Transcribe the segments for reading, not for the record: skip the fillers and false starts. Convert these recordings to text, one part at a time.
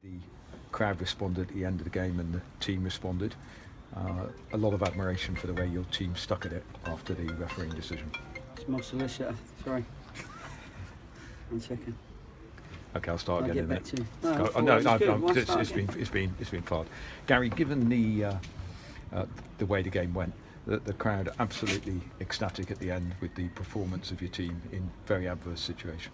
The crowd responded at the end of the game and the team responded. A lot of admiration for the way your team stuck at it after the refereeing decision. It's my solicitor, sorry. 1 second. Okay, I'll start I'll again. get back to you. It's been fine. Gary, given the way the game went, the crowd absolutely ecstatic at the end with the performance of your team in very adverse situation.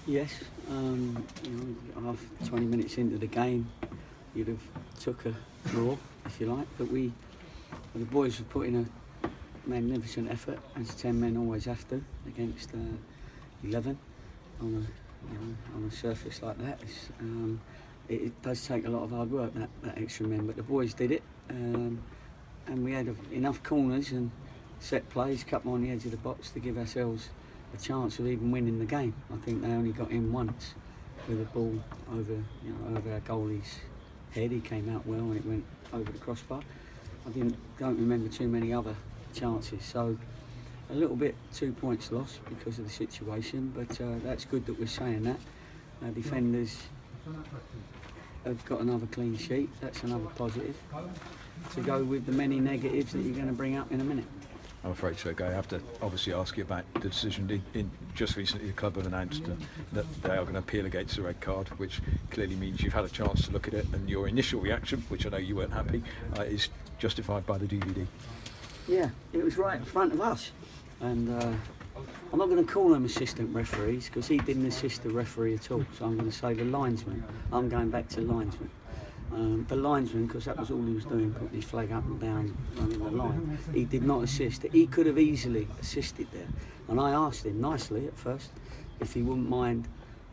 Yes, half 20 minutes into the game, you'd have took a draw, if you like. But the boys have put in a magnificent effort, as 10 men always have to, against 11 on a surface like that. It does take a lot of hard work, that extra men, but the boys did it, and we had enough corners and set plays, couple on the edge of the box to give ourselves a chance of even winning the game. I think they only got in once with a ball over our goalie's head. He came out well and it went over the crossbar. I don't remember too many other chances, so a little bit 2 points lost because of the situation, but that's good that we're saying that. Our defenders have got another clean sheet, that's another positive, to go with the many negatives that you're going to bring up in a minute. I'm afraid so, Guy. I have to obviously ask you about the decision. Just recently the club have announced that they are going to appeal against the red card, which clearly means you've had a chance to look at it, and your initial reaction, which I know you weren't happy, is justified by the DVD. Yeah, it was right in front of us, and I'm not going to call them assistant referees because he didn't assist the referee at all, so I'm going to say the linesman. I'm going back to linesman. The linesman, because that was all he was doing, putting his flag up and down, running the line. He did not assist. He could have easily assisted there. And I asked him nicely at first if he wouldn't mind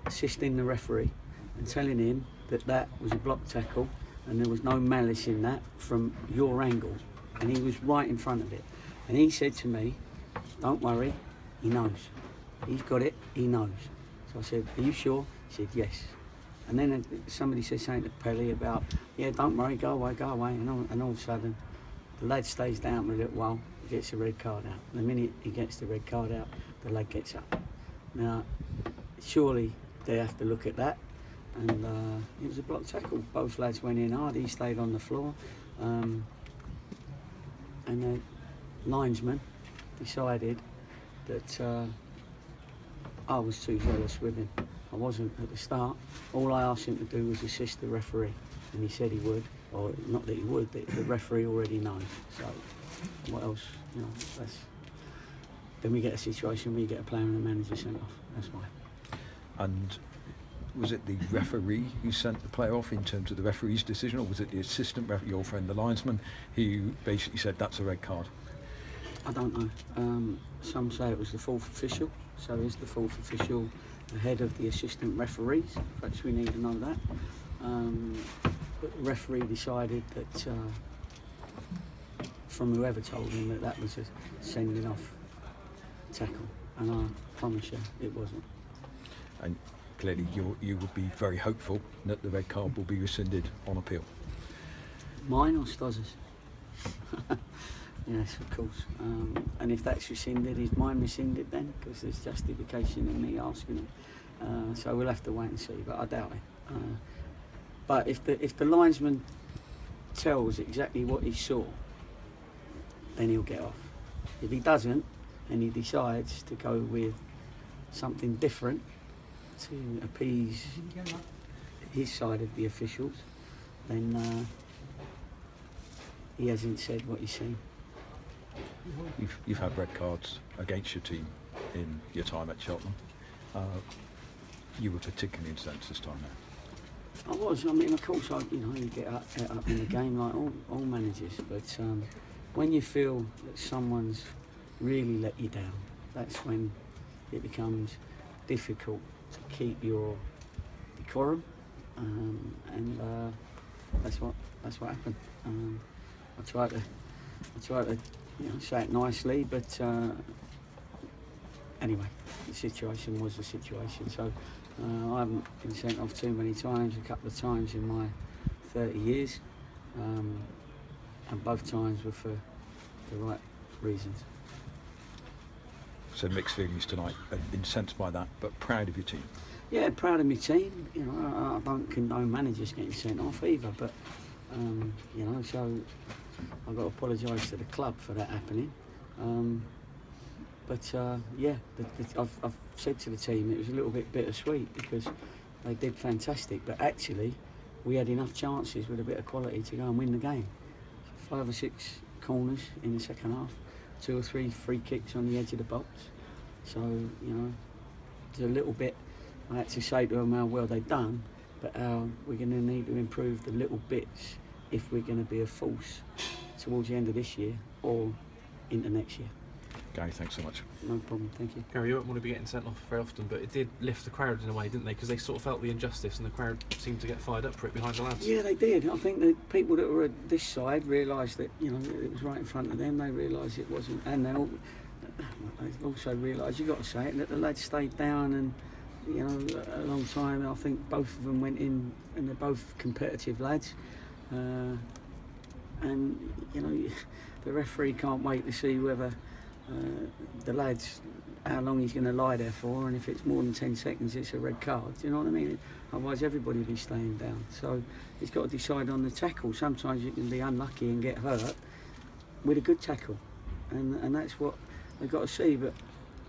assisting the referee and telling him that was a block tackle and there was no malice in that from your angle. And he was right in front of it. And he said to me, "Don't worry, he knows. He's got it, he knows." So I said, "Are you sure?" He said, "Yes." And then somebody said something to Pelly about, "Yeah, don't worry, go away. And all of a sudden, the lad stays down for a little while, gets a red card out. The minute he gets the red card out, the lad gets up. Now, surely they have to look at that. And it was a block tackle. Both lads went in hard, he stayed on the floor. And the linesman decided that I was too zealous with him. I wasn't at the start. All I asked him to do was assist the referee, and he said he would, or not that he would, the referee already knows. So what else? Then we get a situation where you get a player and a manager sent off. That's why. And was it the referee who sent the player off in terms of the referee's decision, or was it the assistant referee, your friend the linesman, who basically said that's a red card? I don't know. Some say it was the fourth official, so is the fourth official ahead of the assistant referees? Perhaps we need to know that. But the referee decided that, from whoever told him that was a sending off tackle, and I promise you it wasn't. And clearly you would be very hopeful that the red card will be rescinded on appeal. Mine or Stoz's? Yes, of course. And if that's rescinded, is mine rescinded then? Because there's justification in me asking him. So we'll have to wait and see, but I doubt it. But if the linesman tells exactly what he saw, then he'll get off. If he doesn't, and he decides to go with something different to appease his side of the officials, then he hasn't said what he's seen. You've had red cards against your team in your time at Cheltenham. You were particularly incensed this time now. I was. I mean, of course, you get up in the game like all managers, but when you feel that someone's really let you down, that's when it becomes difficult to keep your decorum, and that's what happened. I tried to say it nicely, but anyway, the situation was the situation. So I haven't been sent off too many times, a couple of times in my 30 years, and both times were for the right reasons. So mixed feelings tonight, incensed by that, but proud of your team. Yeah, proud of my team. You know, I don't condone managers getting sent off either, but you know, so I've got to apologise to the club for that happening. Yeah, I've said to the team it was a little bit bittersweet because they did fantastic, but actually we had enough chances with a bit of quality to go and win the game. 5 or 6 corners in the second half, 2 or 3 free kicks on the edge of the box. So, you know, there's a little bit I had to say to them how well they've done, but we're going to need to improve the little bits if we're going to be a force towards the end of this year or into next year. Gary, thanks so much. No problem, thank you. Gary, you won't want to be getting sent off very often, but it did lift the crowd in a way, didn't they? Because they sort of felt the injustice and the crowd seemed to get fired up for it behind the lads. Yeah, they did. I think the people that were at this side realised that, you know, it was right in front of them. They realised it wasn't, and they also realised, you've got to say it, that the lads stayed down and, you know, a long time. I think both of them went in, and they're both competitive lads. And, you know, the referee can't wait to see whether the lads, how long he's going to lie there for, and if it's more than 10 seconds, it's a red card. Do you know what I mean? Otherwise, everybody will be staying down. So he's got to decide on the tackle. Sometimes you can be unlucky and get hurt with a good tackle, and that's what they've got to see. But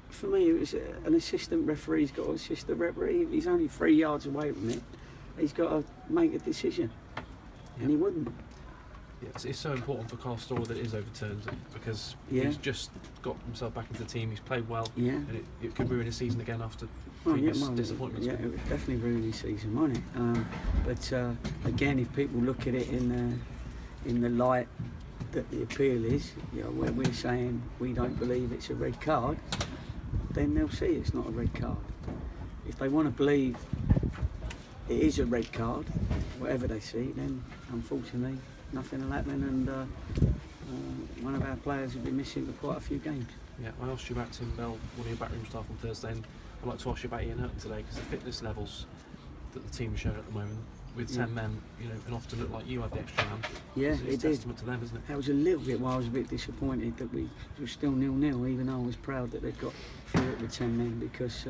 for me, it was an assistant referee's got to assist the referee. He's only 3 yards away from it. He's got to make a decision, and he wouldn't. Yeah, it's so important for Carl Storer that it is overturned because Yeah. he's just got himself back into the team. He's played well, Yeah. and it could ruin his season again after Well, previous well, disappointments. Yeah, it would definitely ruin his season, won't it? Again, if people look at it in the light that the appeal is, you know, where we're saying we don't believe it's a red card, then they'll see it's not a red card. If they want to believe it is a red card, whatever they see, then unfortunately nothing will happen, and one of our players will be missing for quite a few games. Yeah, I asked you about Tim Bell, one of your backroom staff on Thursday, and I'd like to ask you about Ian Hurton today because the fitness levels that the team are showing at the moment, with 10 men, you know, can often look like you had the extra man. Yeah, it's it a did. testament to them, isn't it? That was a little bit why I was a bit disappointed that we were still 0-0, even though I was proud that they'd got through it with 10 men, because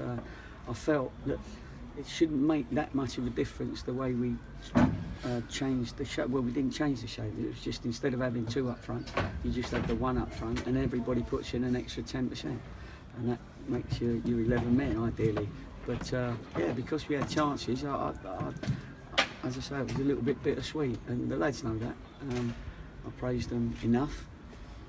I felt that it shouldn't make that much of a difference the way we changed the shape. Well, we didn't change the shape. It was just, instead of having 2 up front, you just have the 1 up front, and everybody puts in an extra 10%, and that makes you 11 men ideally. But yeah, because we had chances, as I say, it was a little bit bittersweet, and the lads know that. I praised them enough,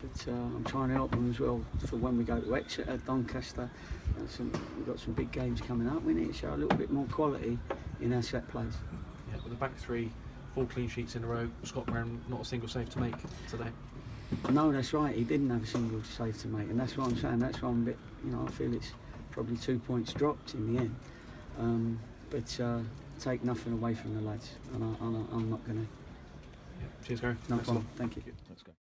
but I'm trying to help them as well for when we go to Exeter, Doncaster. We've got some big games coming up. We need to show a little bit more quality in our set plays. Yeah, with the back 3, 4 clean sheets in a row, Scott Brown not a single save to make today. No, that's right. He didn't have a single save to make, and that's what I'm saying. That's why I'm a bit, you know, I feel it's probably 2 points dropped in the end. Take nothing away from the lads, and I'm not going to. Yeah. Cheers, Gary. No Thanks a lot. problem. Thank you. Let's go.